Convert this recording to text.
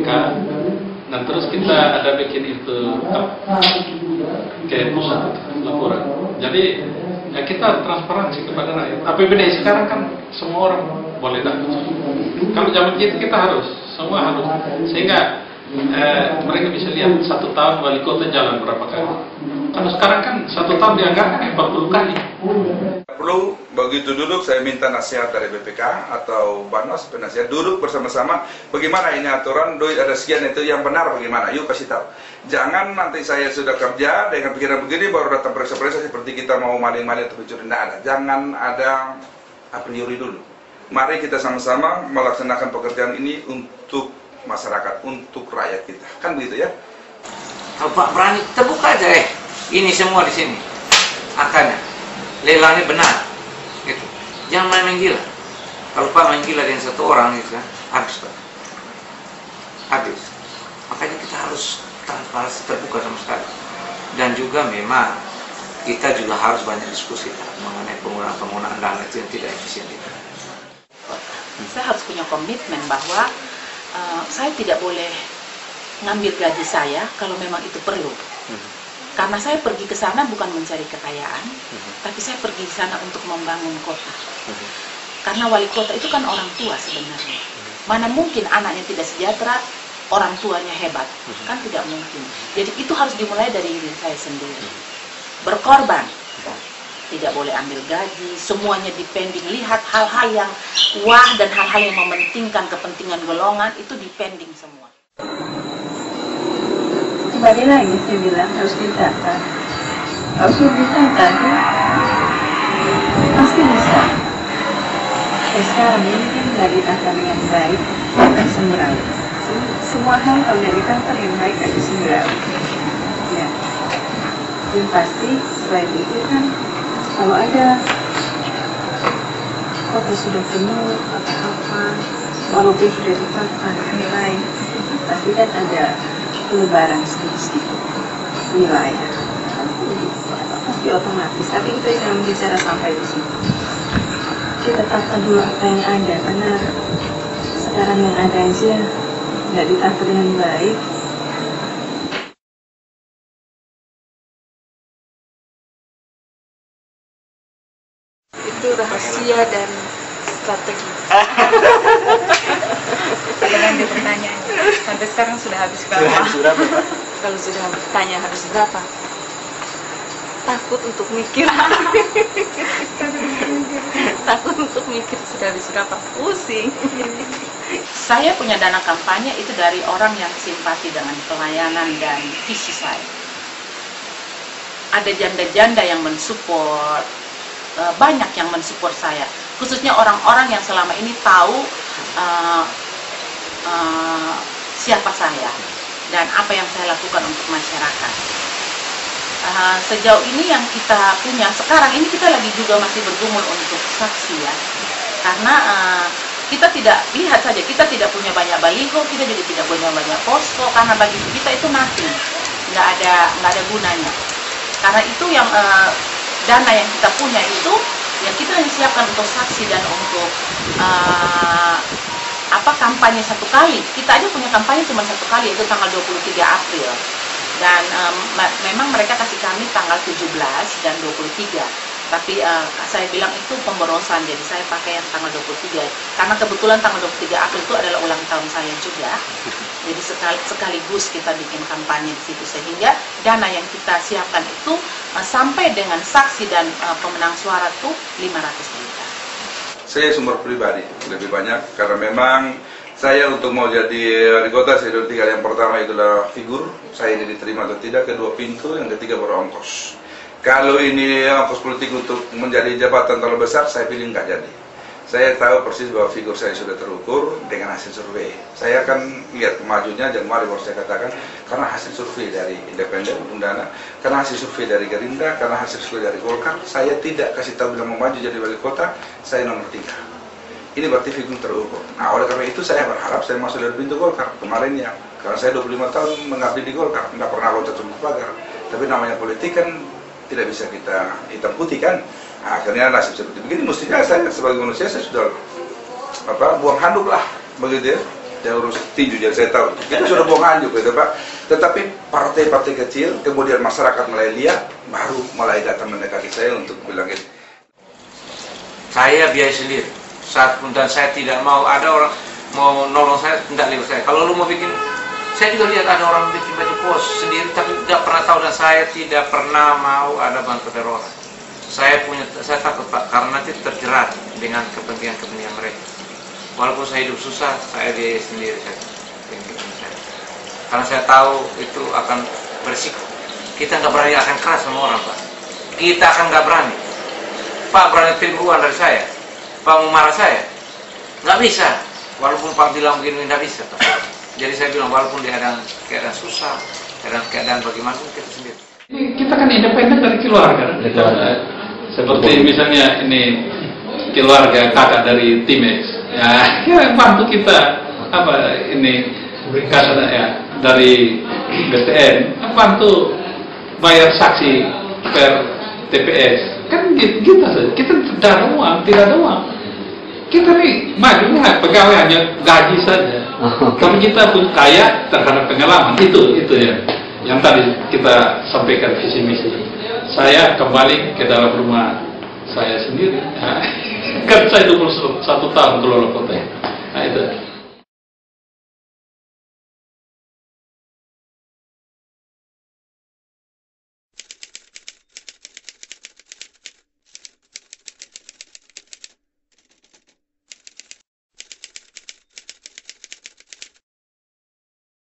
BPK. Nah terus kita ada bikin itu kayak pusat laporan. Jadi ya kita transparansi kepada rakyat. APBD sekarang kan semua orang boleh dapat. Kalau zaman kita harus, semua harus. Sehingga mereka bisa lihat 1 tahun wali kota jalan berapa kali. Kalau sekarang kan 1 tahun dianggarkan 40 kali. Perlu begitu duduk, saya minta nasihat dari BPK atau Banas penasihat, duduk bersama-sama bagaimana ini aturan, duit ada sekian itu yang benar bagaimana, yuk kasih tahu. Jangan nanti saya sudah kerja dengan pikiran begini baru datang periksa-periksa seperti kita mau maling-maling atau pencuri, tidak ada. Jangan ada a priori dulu. Mari kita sama-sama melaksanakan pekerjaan ini untuk masyarakat, untuk rakyat kita, kan begitu ya? Kalau Pak berani terbuka aja ini semua di sini akannya lelangnya benar, gitu. Jangan main gila. Kalau Pak main gila dengan 1 orang itu habis Pak, habis. Makanya kita harus transparansi terbuka sama sekali. Dan juga memang kita juga harus banyak diskusi mengenai penggunaan dana itu yang tidak efisien itu. Saya harus punya komitmen bahwa saya tidak boleh ngambil gaji saya kalau memang itu perlu. Karena saya pergi ke sana bukan mencari kekayaan, tapi saya pergi ke sana untuk membangun kota. Karena wali kota itu kan orang tua sebenarnya. Mana mungkin anaknya tidak sejahtera, orang tuanya hebat, kan tidak mungkin. Jadi itu harus dimulai dari diri saya sendiri. Berkorban, tidak boleh ambil gaji, semuanya dipending. Lihat hal-hal yang wah dan hal-hal yang mementingkan kepentingan golongan itu dipending semua. Kembali lagi saya bilang harus ditata. Harus ditata tuh pasti bisa. Sekarang ini kan nggak ditata dengan baik, akan semburat. Semua hal kalau dari ditata yang baik akan semburat. Ya. Dan pasti selain itu kan kalau ada kota sudah penuh apa-apa, walaupun sudah ditetapkan nilai, pasti kan ada pelebaran sedikit wilayah, pasti otomatis. Tapi kita jangan bicara sampai di situ. Kita tata dulu apa yang ada, karena sekarang yang ada aja nggak ditata dengan baik. Itu rahasia dan strategi. Dengan pertanyaannya, sampai sekarang sudah habis berapa? Kalau sudah habis tanya habis berapa? Takut untuk mikir. Takut untuk mikir sudah habis berapa? Pusing. Saya punya dana kampanye itu dari orang yang simpati dengan pelayanan dan visi saya. Ada janda-janda yang mensupport, banyak yang mensupport saya. Khususnya orang-orang yang selama ini tahu siapa saya dan apa yang saya lakukan untuk masyarakat. Sejauh ini yang kita punya sekarang ini, kita lagi juga masih bergumul untuk saksi ya, karena kita tidak lihat saja, kita tidak punya banyak baliho, kita juga tidak punya banyak posko, karena bagi kita itu nothing, nggak ada gunanya. Karena itu yang dana yang kita punya itu ya kita hanya siapkan untuk saksi dan untuk kampanye 1 kali. Kita aja punya kampanye cuma 1 kali, itu tanggal 23 April. Dan memang mereka kasih kami tanggal 17 dan 23. Tapi saya bilang itu pemborosan, jadi saya pakai yang tanggal 23. Karena kebetulan tanggal 23 April itu adalah ulang tahun saya juga. Jadi sekaligus kita bikin kampanye di situ, sehingga dana yang kita siapkan itu sampai dengan saksi dan pemenang suara itu 500 juta. Saya sumber pribadi lebih banyak karena memang saya untuk mau jadi wali kota, saya dulu 3 yang pertama itulah figur, saya ini diterima atau tidak, kedua pintu, yang ketiga baru ongkos. Kalau ini ongkos politik untuk menjadi jabatan terlalu besar, saya pilih nggak jadi. Saya tahu persis bahwa figur saya sudah terukur dengan hasil survei. Saya akan lihat kemajunya Januari baru saya katakan, karena hasil survei dari Independen Undana, karena hasil survei dari Gerindra, karena hasil survei dari Golkar, saya tidak kasih tahu bilang mau maju jadi wali kota, saya nomor 3. Ini berarti figur terukur. Nah, oleh karena itu saya berharap saya masuk dari pintu Golkar kemarinnya. Karena saya 25 tahun mengabdi di Golkar, nggak pernah loncat tutup pagar. Tapi namanya politik kan tidak bisa kita hitam putih kan. Nah, akhirnya nasib seperti begini. Mestinya saya sebagai manusia saya sudah buang handuk lah, begitu ya. Saya urus tinju, jadi saya tahu. Kita sudah buang anjuk gitu Pak. Tetapi partai-partai kecil, kemudian masyarakat mulai lihat, baru mulai datang mendekati saya untuk bilang gitu. Saya biaya sendiri. Saat pun dan saya tidak mau ada orang mau nolong saya, tidak lewat saya. Kalau lu mau bikin, saya juga lihat ada orang bikin baju kos sendiri, tapi tidak pernah tahu, dan saya tidak pernah mau ada bantu dari orang. Saya takut Pak, karena nanti terjerat dengan kepentingan mereka. Walaupun saya hidup susah, saya biaya sendiri saya. Karena saya tahu itu akan berisiko. Kita nggak berani akan keras sama orang Pak. Kita akan nggak berani. Pak berani terima uang dari saya, Pak mau marah saya, nggak bisa. Walaupun Pak bilang begini nggak bisa Pak. Jadi saya bilang walaupun dia ada keadaan susah, keadaan bagaimana kita sendiri. Kita kan independen dari keluarga. Seperti misalnya ini keluarga kakak dari Timex, ya bantu kita ini kasar ya dari BTN, bantu bayar saksi per TPS, kan gitu saja. Kita tidak ada uang, Kita nih majunya pegawai hanya gaji saja. Tapi kita pun kaya terhadap pengalaman itu ya. Yang tadi kita sampaikan visi misi. Saya kembali ke dalam rumah saya sendiri. Kan saya 21 tahun kelola kota. Nah itu.